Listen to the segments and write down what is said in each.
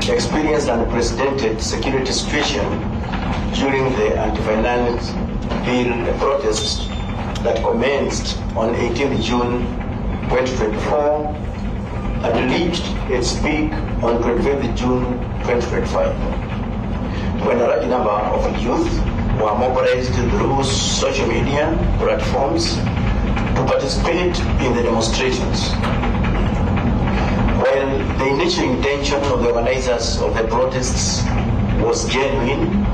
experienced an unprecedented security situation during the anti-finance bill protests that commenced on 18th June 2024 and reached its peak on 25th June 2025, when a large number of youth were mobilized through social media platforms to participate in the demonstrations. While the initial intention of the organizers of the protests was genuine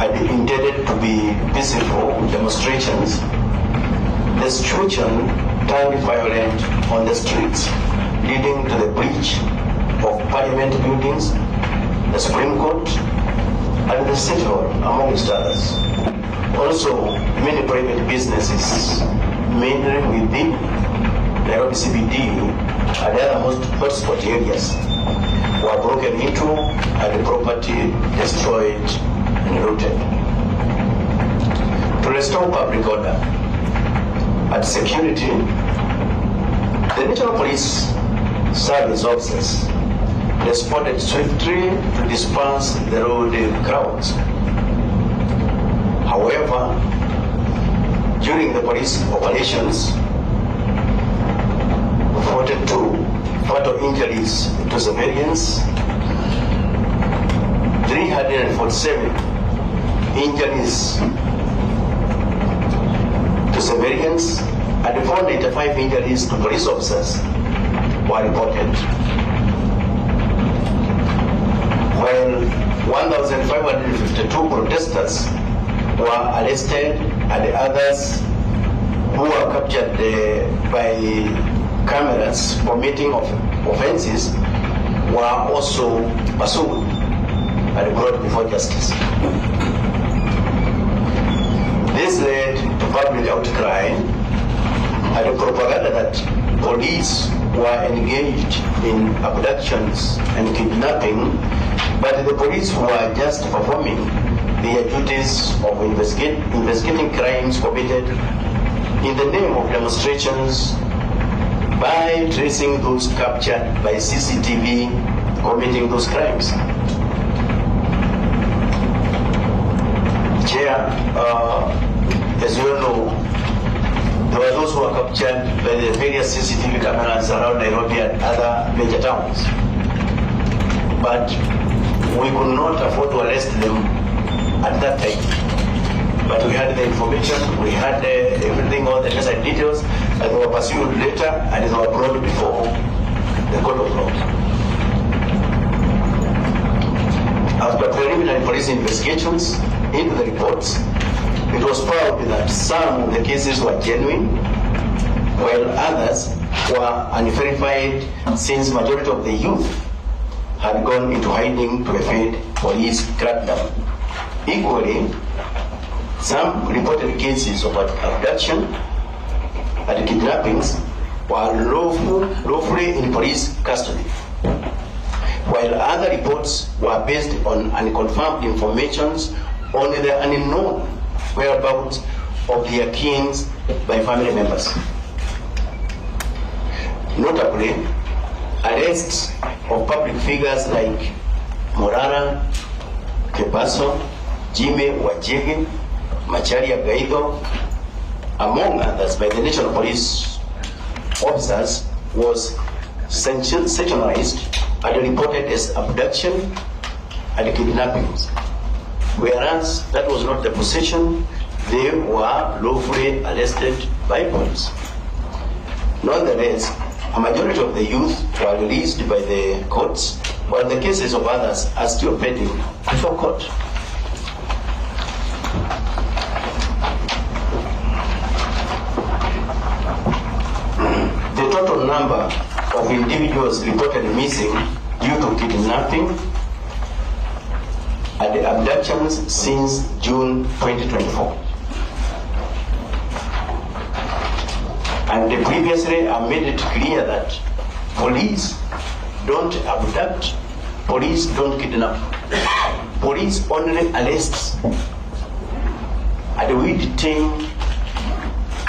and intended to be peaceful demonstrations, the situation turned violent on the streets, leading to the breach of parliament buildings, the Supreme Court, and the City Hall, amongst others. Also, many private businesses, mainly within Nairobi CBD and other hotspot areas, were broken into and the property destroyed and looted. To restore public order and security, the National Police Service officers responded swiftly to disperse the rowdy crowds. However, during the police operations, 42 fatal injuries to civilians, 347 injuries to civilians, and 485 injuries to police officers were reported. While 1,552 protesters were arrested and the others who were captured by cameras committing offenses were also pursued and brought before justice. This led to public outcry and propaganda that police were engaged in abductions and kidnapping, but the police were just performing their duties of investigating crimes committed in the name of demonstrations by tracing those captured by CCTV committing those crimes. Chair, as you all know, there were those who were captured by the various CCTV cameras around Nairobi and other major towns. But we could not afford to arrest them at that time. But we had the information, we had everything, all the necessary details, and they were pursued later and they were brought before the court of law. After preliminary police investigations into the reports, it was found that some of the cases were genuine, while others were unverified, since majority of the youth had gone into hiding to evade police crackdown. Equally, some reported cases of abduction and kidnappings were lawfully in police custody, while other reports were based on unconfirmed informations on the unknown whereabouts of their kings by family members. Notably, arrests of public figures like Morana, Kebaso, Jimmy Wajigi, Macharia Gaido, among others, by the National Police officers was sensationalized and reported as abduction and kidnappings, whereas that was not the position. They were lawfully arrested by police. Nonetheless, a majority of the youth were released by the courts, while the cases of others are still pending before court. The total number of individuals reported missing due to kidnapping and abductions since June 2024. And previously I made it clear that police don't abduct, police don't kidnap. Police only arrests and we detain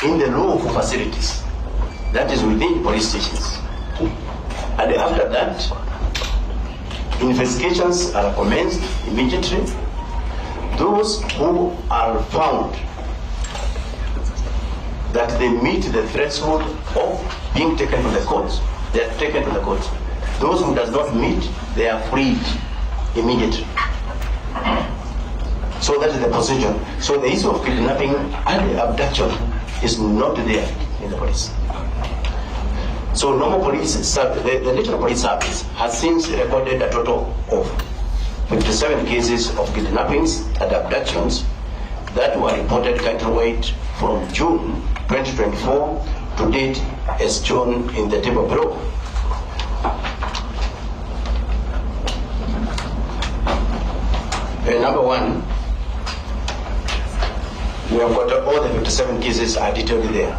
in the lawful facilities, that is within police stations. And after that, Investigations are commenced immediately. Those who are found that they meet the threshold of being taken to the court, they are taken to the court. Those who does not meet, they are freed immediately. So that is the procedure. So the issue of kidnapping and abduction is not there in the police. So normal police, the National Police Service has since recorded a total of 57 cases of kidnappings and abductions that were reported countrywide from June 2024 to date, as shown in the table below. Number one, we have got all the 57 cases are detailed there.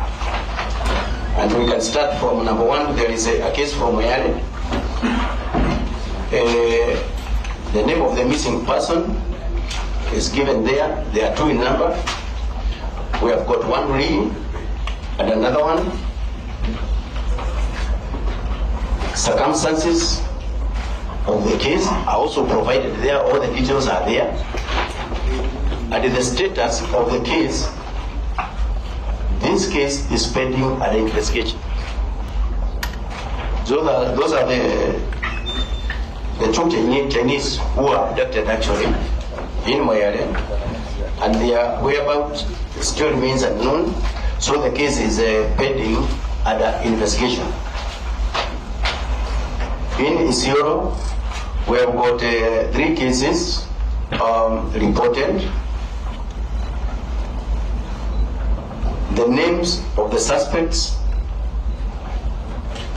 And we can start from number one. There is a case from Moyale. The name of the missing person is given there. There are two in number. We have got one real and another one. Circumstances of the case are also provided there. All the details are there. And the status of the case, this case is pending under investigation. Those are the two Chinese who are abducted actually in Moyale, and their whereabouts still remains unknown. So the case is pending under investigation. In Isiolo, we have got 3 cases reported. The names of the suspects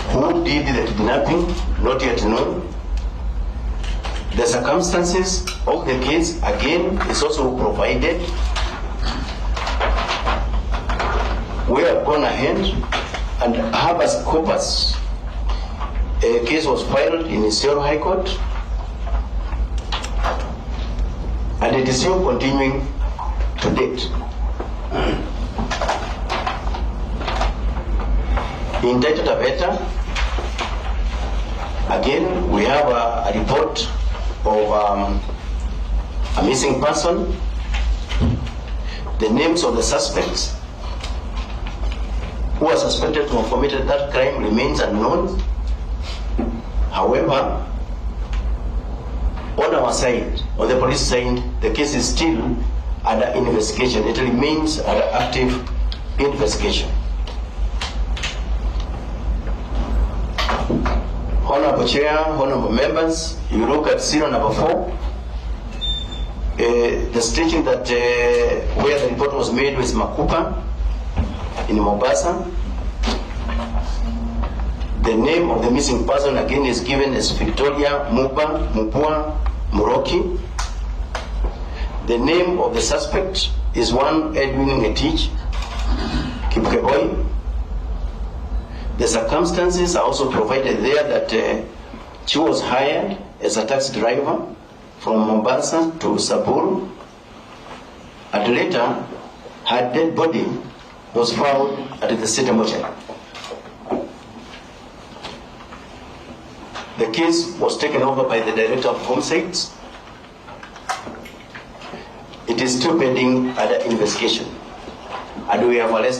who did the kidnapping, not yet known. The circumstances of the case, again, is also provided. We have gone ahead and habeas corpus. A case was filed in Isiolo High Court, and it is still continuing to date. In Taita Taveta, again, we have a report of a missing person. The names of the suspects who are suspected to have committed that crime remains unknown. However, on our side, on the police side, the case is still under investigation. It remains under active investigation. Honorable Chair, honorable members, you look at serial number 4. The station that where the report was made was Makupa in Mombasa. The name of the missing person again is given as Victoria Mupua Muroki. The name of the suspect is one Edwin Ngetich Kipkeboy. The circumstances are also provided there that she was hired as a taxi driver from Mombasa to Saburu, and later her dead body was found at the city mortuary. The case was taken over by the Director of Homicides. It is still pending under investigation, and we have arrested